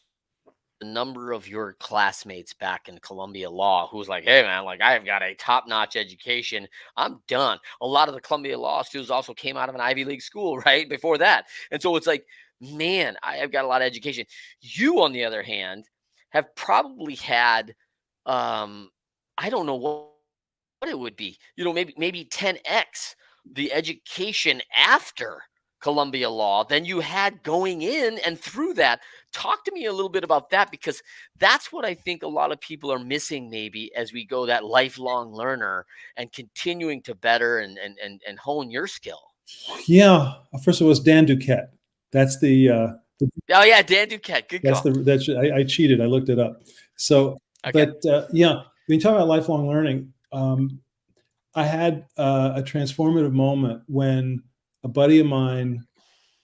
a number of your classmates back in Columbia Law who was like, hey, man, like I've got a top notch education. I'm done. A lot of the Columbia Law students also came out of an Ivy League school, right? Before that. And so it's like, man, I've got a lot of education. You, on the other hand, have probably had, I don't know what it would be, maybe 10x the education after Columbia Law than you had going in and through that. Talk to me a little bit about that, because that's what I think a lot of people are missing maybe as we go that lifelong learner and continuing to better and hone your skill. yeah, first of all, it's Dan Duquette. That's Oh yeah, Dan Duquette, good call. I cheated. I looked it up. So, Okay. but yeah, when you talk about lifelong learning, I had a transformative moment when a buddy of mine,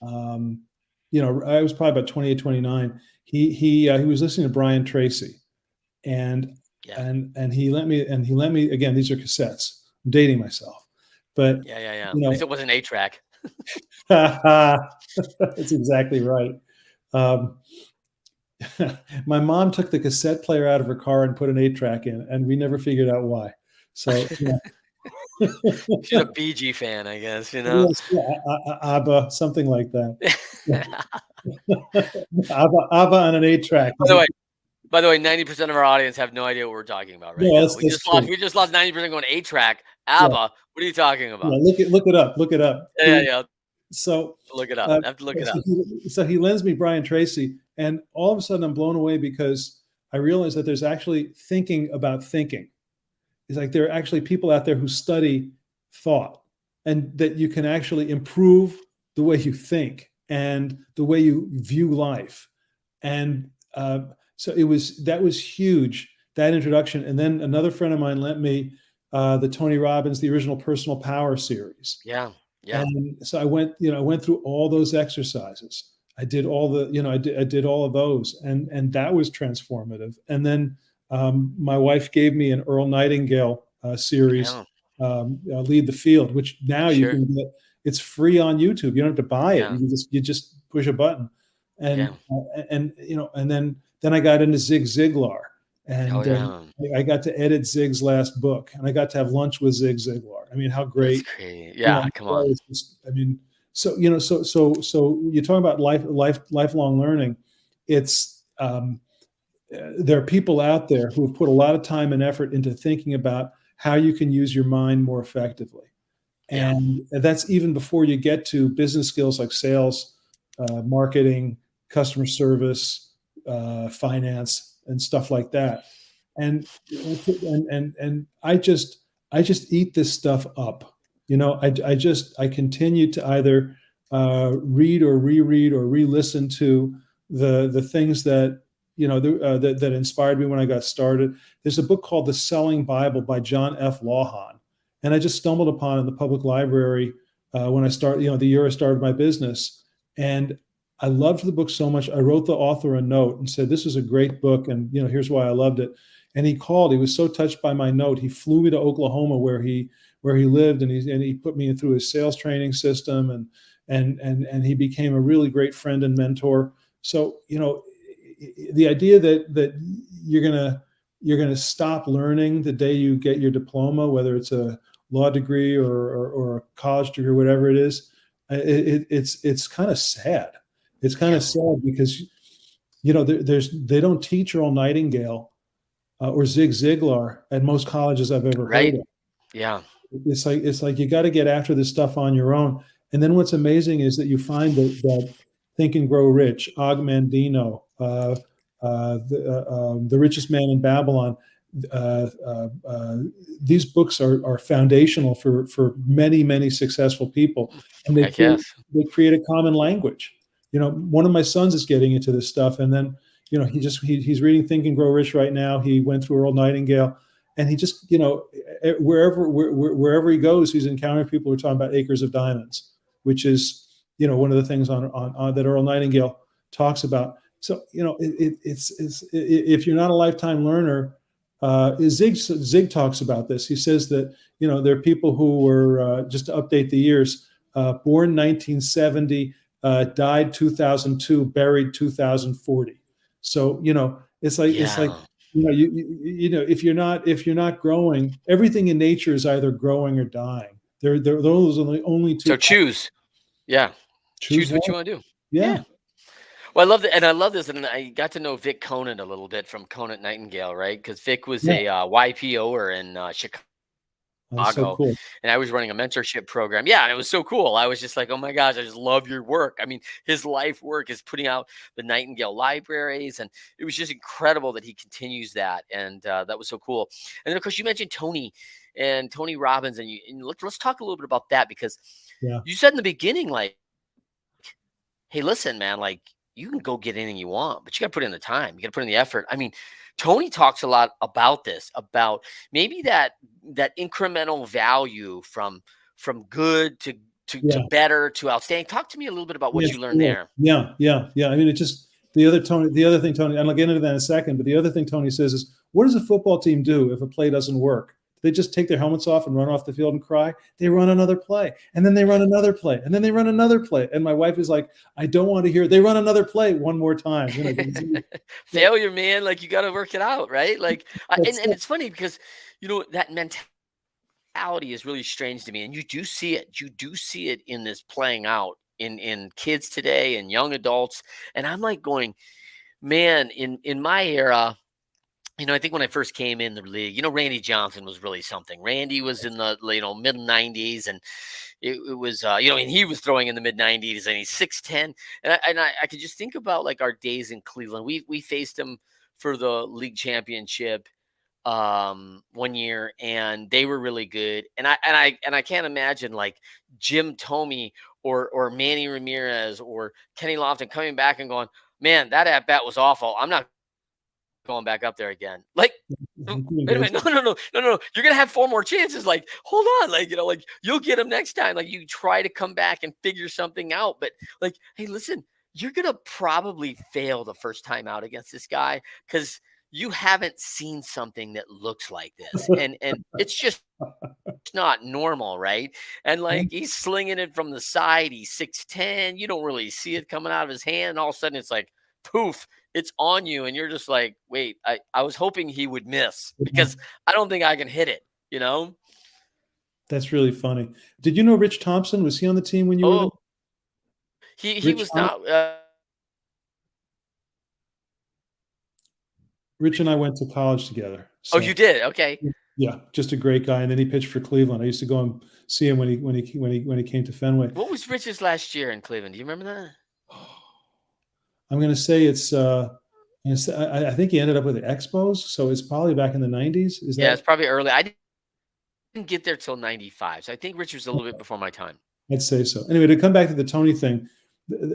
I was probably about 28, 29. He was listening to Brian Tracy, and Yeah. and he lent me again. These are cassettes. I'm dating myself, but Yeah. At least it wasn't 8-track. that's exactly right. Um, my mom took the cassette player out of her car and put an 8-track in, and we never figured out why. So yeah. She's a BG fan, I guess, Yes, yeah, ABBA, something like that. ABBA on an 8-track. By the way, 90% of our audience have no idea what we're talking about right Yeah, now. that's true. We just lost 90% going 8-track. Yeah, ABBA. What are you talking yeah. about? Look it up. Look it up. Yeah. So, Look it up. I have to look it up. so he lends me Brian Tracy, and all of a sudden I'm blown away because I realize that there's actually thinking about thinking. It's like there are actually people out there who study thought, and that you can actually improve the way you think and the way you view life. And so that was huge, that introduction. And then another friend of mine lent me the Tony Robbins, the original Personal Power series. Yeah. And so I went through all those exercises. I did all the, I did all of those, and that was transformative. And then my wife gave me an Earl Nightingale series, Lead the Field, which now you can get. It's free on YouTube. You don't have to buy it. You just push a button, and and then I got into Zig Ziglar, and I got to edit Zig's last book, and I got to have lunch with Zig Ziglar. I mean, how great! That's great. Yeah, come on. I mean, so you're talking about lifelong learning. It's there are people out there who have put a lot of time and effort into thinking about how you can use your mind more effectively. And that's even before you get to business skills like sales, marketing, customer service, finance, and stuff like that. And I just eat this stuff up. I continue to either read or reread or re-listen to the things that that inspired me when I got started. There's a book called The Selling Bible by John F. Lawhon, and I just stumbled upon it in the public library when I started, the year I started my business. And I loved the book so much, I wrote the author a note and said, "This is a great book, and here's why I loved it." And he called. He was so touched by my note, he flew me to Oklahoma, where he lived, and he put me through his sales training system, and he became a really great friend and mentor. So the idea that you're gonna stop learning the day you get your diploma, whether it's a law degree or a college degree or whatever it is, it's kind of sad. It's kind of sad because they don't teach Earl Nightingale or Zig Ziglar at most colleges I've ever heard of. Yeah. It's like you got to get after this stuff on your own. And then what's amazing is that you find that Think and Grow Rich, Og Mandino, The Richest Man in Babylon. These books are foundational for many successful people, and they create a common language. One of my sons is getting into this stuff, and then he's reading Think and Grow Rich right now. He went through Earl Nightingale, and he just, wherever he goes, he's encountering people who are talking about acres of diamonds, which is, one of the things on that Earl Nightingale talks about. So, it's if you're not a lifetime learner, Zig talks about this. He says that, there are people who were, just to update the years, born 1970, died 2002, buried 2040. So, it's like, Yeah. if you're not growing, everything in nature is either growing or dying. Those are the only two. So choose. Yeah. Choose Choose what one. you want to do. Yeah. Yeah. Well, I love that, and I love this, and I got to know Vic Conant a little bit from Conant Nightingale, right? Because Vic was Yeah. a YPOer in That's so Chicago, cool. and I was running a mentorship program. Yeah, and it was so cool. I was just like, oh my gosh, I just love your work. I mean, his life work is putting out the Nightingale libraries, and it was just incredible that he continues that, and that was so cool. And then of course you mentioned Tony Robbins, and let's talk a little bit about that because Yeah. you said in the beginning, like, hey, listen, man, like you can go get anything you want, but you got to put in the time. You got to put in the effort. I mean, Tony talks a lot about this, about maybe that incremental value from good to Yeah. better to outstanding. Talk to me a little bit about Yeah. what you learned Sure. there. Yeah. Yeah. Yeah. I mean, it just the other thing, Tony, and I'll get into that in a second. But the other thing Tony says is, what does a football team do if a play doesn't work? They just take their helmets off and run off the field and cry. They run another play, and then they run another play, and then they run another play. And my wife is like, I don't want to hear. They run another play one more time. Failure, man. Like you got to work it out, right? Like, and That's and it's funny because that mentality is really strange to me, and you do see it. You do see it in this playing out in kids today and young adults. And I'm like going, man, in my era. I think when I first came in the league, Randy Johnson was really something. Randy was in the mid '90s, and it was and he was throwing in the mid '90s, and he's 6'10", and I could just think about like our days in Cleveland. We faced him for the league championship one year, and they were really good. And I can't imagine like Jim Tomey or Manny Ramirez or Kenny Lofton coming back and going, man, that at bat was awful. I'm not going back up there again. Like, wait a minute, no. You're gonna have 4 more chances. Like, hold on, like you'll get them next time. Like, you try to come back and figure something out, but like, hey, listen, you're gonna probably fail the first time out against this guy because you haven't seen something that looks like this, and it's just not normal, right? And like he's slinging it from the side. He's 6'10". You don't really see it coming out of his hand. And all of a sudden, it's like poof, it's on you, and you're just like, wait, I was hoping he would miss because I don't think I can hit it. That's really funny. Did you know Rich Thompson? Was he on the team when you were there? Oh, he Rich was Thompson? not. Rich and I went to college together. Oh, So you did? Okay. yeah, just a great guy. And then he pitched for Cleveland. I used to go and see him when he came to Fenway. What was Rich's last year in Cleveland? Do you remember that? I'm going to say I think he ended up with the Expos, so it's probably back in the 90s. Is Yeah, that? it's probably early. I didn't get there till '95, so I think Rich was a little bit before my time. I'd say so. Anyway, to come back to the Tony thing,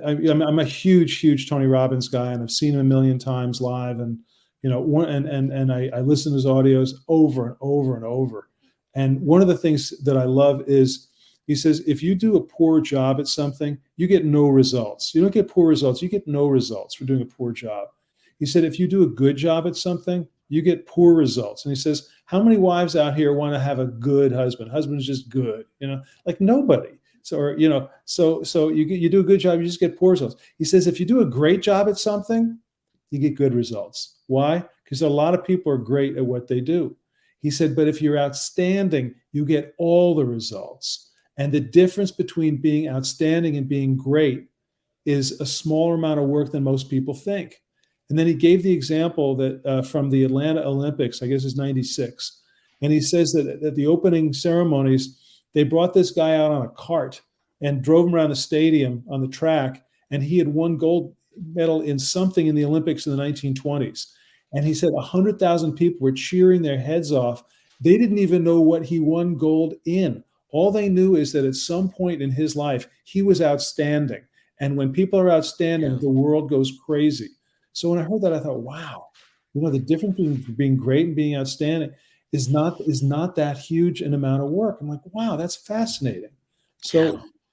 I'm a huge Tony Robbins guy, and I've seen him a million times live, and I listen to his audios over and over and over. And one of the things that I love is he says, if you do a poor job at something, you get no results. You don't get poor results. You get no results for doing a poor job. He said, if you do a good job at something, you get poor results. And he says, how many wives out here want to have a good husband? Husband's just good, like nobody. So you do a good job, you just get poor results. He says, if you do a great job at something, you get good results. Why? Because a lot of people are great at what they do. He said, but if you're outstanding, you get all the results. And the difference between being outstanding and being great is a smaller amount of work than most people think. And then he gave the example that from the Atlanta Olympics, I guess it's 96. And he says that at the opening ceremonies, they brought this guy out on a cart and drove him around the stadium on the track. And he had won gold medal in something in the Olympics in the 1920s. And he said 100,000 people were cheering their heads off. They didn't even know what he won gold in. All they knew is that at some point in his life, he was outstanding. And when people are outstanding, the world goes crazy. So when I heard that, I thought, wow, the difference between being great and being outstanding is not that huge an amount of work. I'm like, wow, that's fascinating. Yeah.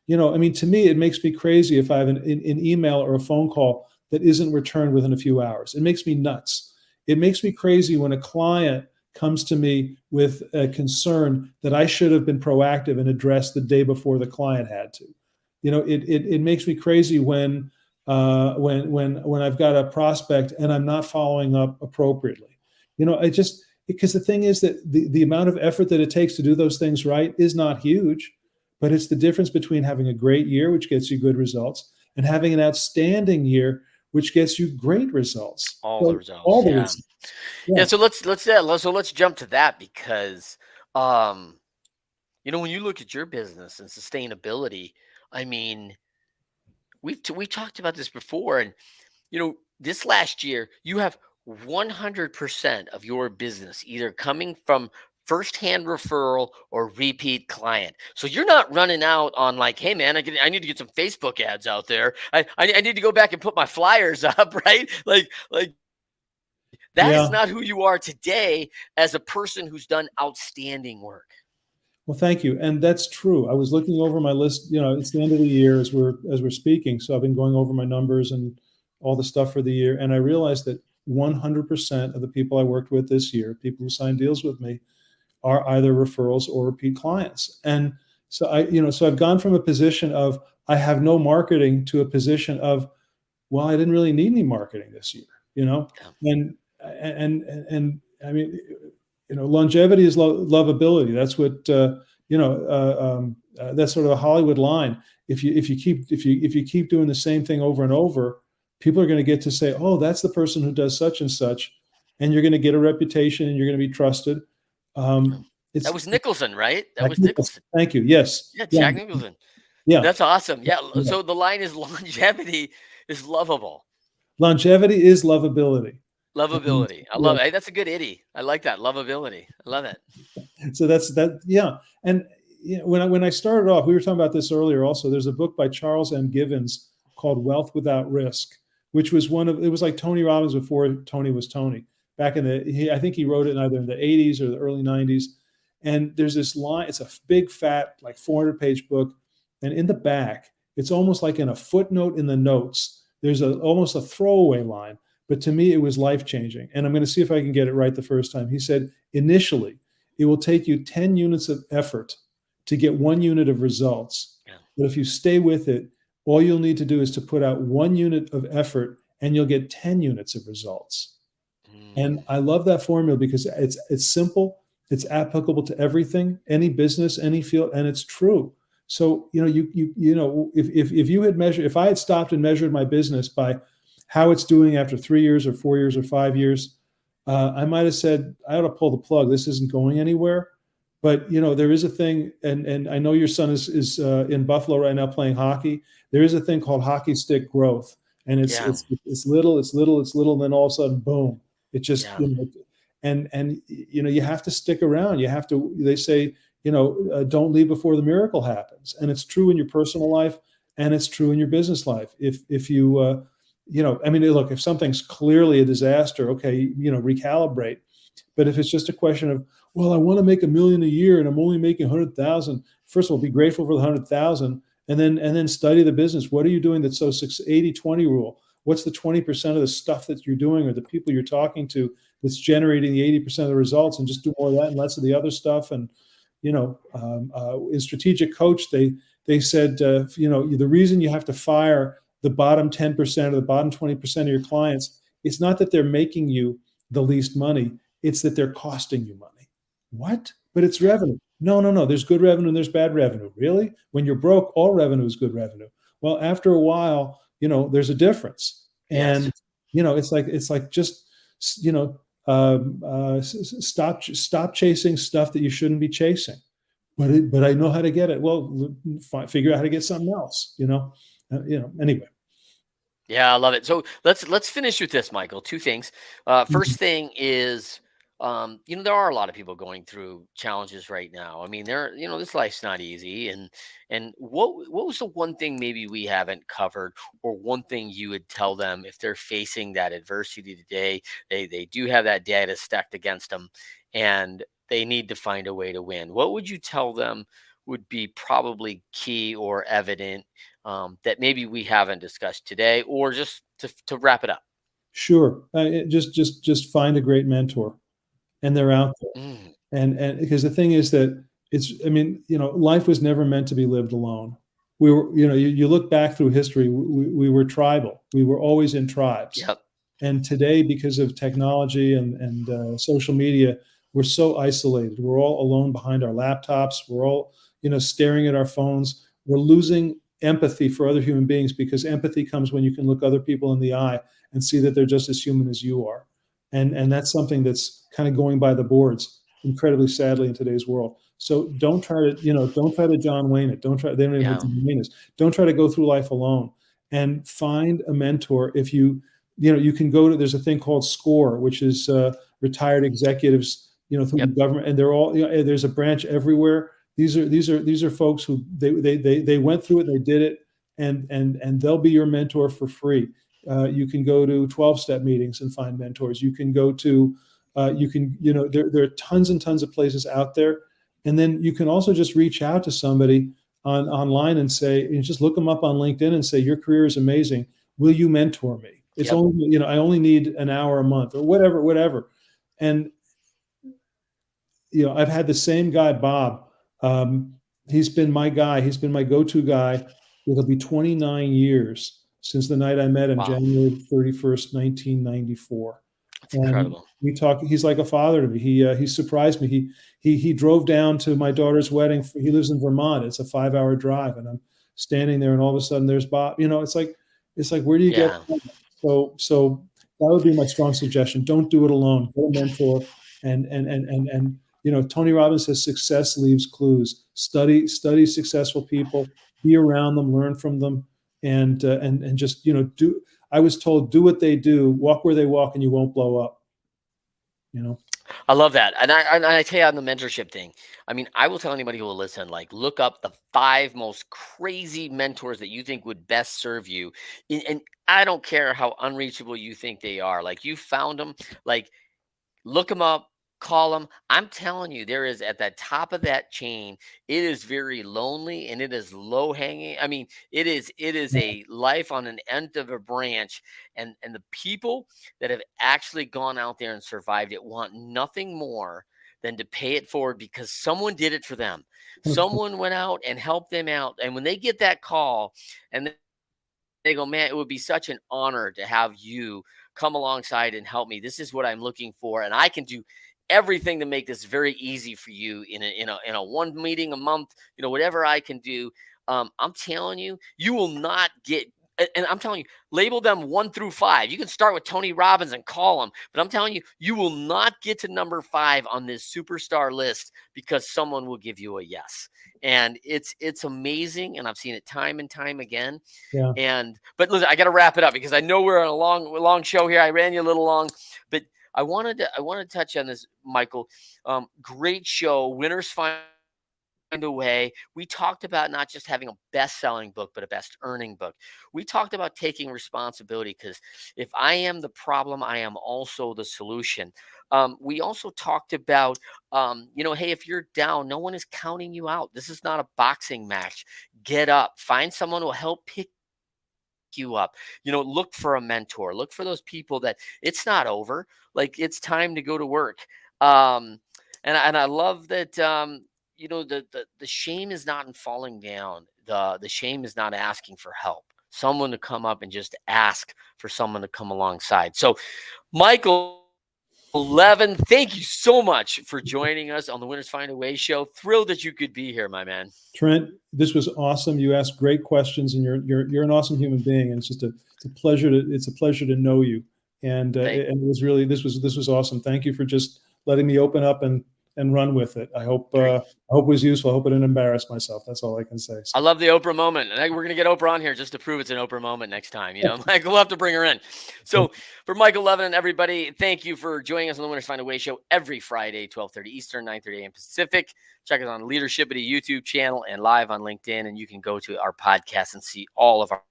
So, I mean, to me, it makes me crazy if I have an email or a phone call that isn't returned within a few hours. It makes me nuts. It makes me crazy when a client comes to me with a concern that I should have been proactive and addressed the day before the client had to. It makes me crazy when I've got a prospect and I'm not following up appropriately. I just because the thing is that the amount of effort that it takes to do those things right is not huge, but it's the difference between having a great year, which gets you good results, and having an outstanding year, which gets you great results. All the So all results. the Yeah. results. Yeah. Yeah. So let's jump to that because, um, when you look at your business and sustainability, I mean, we talked about this before, and this last year, you have 100% of your business either coming from firsthand referral or repeat client. So you're not running out on like, hey man, I need to get some Facebook ads out there. I need to go back and put my flyers up, right? Like that is Yeah. not who you are today as a person who's done outstanding work. Well, thank you. And that's true. I was looking over my list, it's the end of the year as we're speaking. So I've been going over my numbers and all the stuff for the year. And I realized that 100% of the people I worked with this year, people who signed deals with me, are either referrals or repeat clients. And so I've gone from a position of I have no marketing to a position of, well, I didn't really need any marketing this year, Yeah. and and I mean, longevity is lovability. That's what that's sort of a Hollywood line. If you keep doing the same thing over and over, people are going to get to say, oh, that's the person who does such and such, and you're going to get a reputation and you're going to be trusted. Yeah. Um, That it's was Nicholson, right? That Jack was Nicholson. Nicholson. Thank you. Yes. Yeah, Yeah. Jack Nicholson. Yeah. That's awesome. Yeah. Yeah. So the line is longevity is lovable. Longevity is lovability. And, Lovability. I yeah, love it. Hey, that's a good itty. I like that. Lovability. I love it. so that's that. Yeah, and when I started off, we were talking about this earlier. Also, there's a book by Charles M. Givens called Wealth Without Risk, which was it was like Tony Robbins before Tony was Tony. Back in I think he wrote it either in the 80s or the early 90s. And there's this line. It's a big fat like 400-page book, and in the back, it's almost like in a footnote in the notes. There's almost a throwaway line, but to me, it was life changing. And I'm going to see if I can get it right the first time. He said, initially, it will take you 10 units of effort to get 1 unit of results. Yeah. But if you stay with it, all you'll need to do is to put out 1 unit of effort and you'll get 10 units of results. And Mm, I love that formula because it's simple, it's applicable to everything, any business, any field, and it's true. So if you had measured, if I had stopped and measured my business by how it's doing after 3 years or 4 years or 5 years, I might have said I ought to pull the plug. This isn't going anywhere. But there is a thing, and I know your son is in Buffalo right now playing hockey. There is a thing called hockey stick growth, and it's yeah. it's it's little, it's little, it's little, and then all of a sudden, boom! It just Yeah. and you have to stick around. You have to. They say don't leave before the miracle happens, and it's true in your personal life, and it's true in your business life. If you I mean, look, if something's clearly a disaster, okay, recalibrate. But if it's just a question of, well, I want to make 1 million a year and I'm only making 100,000, first of all, be grateful for the 100,000 and then study the business. What are you doing that's so 80-20 rule? What's the 20% of the stuff that you're doing or the people you're talking to that's generating the 80% of the results, and just do more of that and less of the other stuff? And, in Strategic Coach, they said, the reason you have to fire the bottom 10% or the bottom 20% of your clients, it's not that they're making you the least money. It's that they're costing you money. What? But it's Yeah. revenue. No, no, no. There's good revenue and there's bad revenue. Really? When you're broke, all revenue is good revenue. Well, after a while, there's a difference. Yes. And it's like just stop chasing stuff that you shouldn't be chasing. But I know how to get it. Well, figure out how to get something else. Anyway. Yeah, I love it. So let's finish with this, Michael. Two things. First thing is there are a lot of people going through challenges right now. I mean, this life's not easy. And what was the one thing maybe we haven't covered, or one thing you would tell them if they're facing that adversity today? They do have that data stacked against them, and they need to find a way to win. What would you tell them would be probably key or evident, that maybe we haven't discussed today, or just to wrap it up? Sure. Just find a great mentor, and they're out there. Mm, And because the thing is that I mean, life was never meant to be lived alone. We were, you look back through history, we were tribal. We were always in tribes. yep. And today, because of technology and social media, we're so isolated. We're all alone behind our laptops. We're all, staring at our phones. We're losing empathy for other human beings, because empathy comes when you can look other people in the eye and see that they're just as human as you are. And that's something that's kind of going by the boards, incredibly sadly, in today's world. So don't try to John Wayne it. Don't try. They don't even know what Yeah. John Wayne is. Don't try to go through life alone. And find a mentor. If you can go to, there's a thing called SCORE, which is retired executives, through the Yep. government, and they're all, there's a branch everywhere. These are folks who they went through it, they did it, and they'll be your mentor for free. You can go to 12-step meetings and find mentors. You can go to, there are tons and tons of places out there. And then you can also just reach out to somebody online and say, just look them up on LinkedIn and say, your career is amazing. Will you mentor me? It's Yep. only, I only need an hour a month, or whatever. And, I've had the same guy, Bob. He's been my guy. He's been my go-to guy. It'll be 29 years since the night I met him, Wow. January 31st, 1994. That's And incredible. we talk. He's like a father to me. He surprised me. He drove down to my daughter's wedding. He lives in Vermont. It's a 5-hour drive, and I'm standing there, and all of a sudden there's Bob. It's like where do you get Yeah. that? So that would be my strong suggestion. Don't do it alone. Get a mentor. And Tony Robbins says success leaves clues. Study successful people. Be around them. Learn from them. And just do. I was told, do what they do, walk where they walk, and you won't blow up. You know. I love that. And I tell you, on the mentorship thing, I mean, I will tell anybody who will listen, like, look up the 5 most crazy mentors that you think would best serve you. And I don't care how unreachable you think they are. Like, you found them, like, look them up, call them. I'm telling you, there is, at the top of that chain, it is very lonely, and it is low hanging. I mean, it is a life on an end of a branch, and the people that have actually gone out there and survived it want nothing more than to pay it forward, because someone did it for them. Someone went out and helped them out, and when they get that call, and they go, man, it would be such an honor to have you come alongside and help me. This is what I'm looking for, and I can do everything to make this very easy for you in a one meeting a month. Whatever I can do. I'm telling you, you will not get. And I'm telling you, label them 1 through 5. You can start with Tony Robbins and call him, but I'm telling you, you will not get to number 5 on this superstar list because someone will give you a yes. And it's amazing, and I've seen it time and time again. Yeah. But listen, I got to wrap it up because I know we're on a long show here. I ran you a little long, but I wanted to touch on this, Michael. Great show. Winners find a way. We talked about not just having a best-selling book, but a best-earning book. We talked about taking responsibility, because if I am the problem, I am also the solution. We also talked about, hey, if you're down, no one is counting you out. This is not a boxing match. Get up. Find someone who will help pick you up. Look for a mentor. Look for those people that it's not over. Like, it's time to go to work. And I love that. The shame is not in falling down. The shame is not asking for help. Someone to come up and just ask for someone to come alongside. So, Michael Levin, thank you so much for joining us on the Winners Find a Way show. Thrilled that you could be here, my man. Trent, this was awesome. You asked great questions, and you're an awesome human being. And it's a pleasure to know you. And it was really, this was awesome. Thank you for just letting me open up and and run with it. I hope Great. I hope it was useful. I hope I didn't embarrass myself. That's all I can say. I So. love the Oprah moment. And we're going to get Oprah on here just to prove it's an Oprah moment next time. Like we'll have to bring her in. So for Michael Levin and everybody, thank you for joining us on the Winners Find a Way show every Friday, 12:30 Eastern, 9:30 a.m. Pacific. Check us on Leadershipity YouTube channel and live on LinkedIn. And you can go to our podcast and see all of our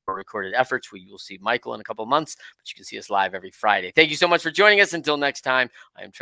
recorded efforts. You will see Michael in a couple of months, but you can see us live every Friday. Thank you so much for joining us. Until next time, I am Trent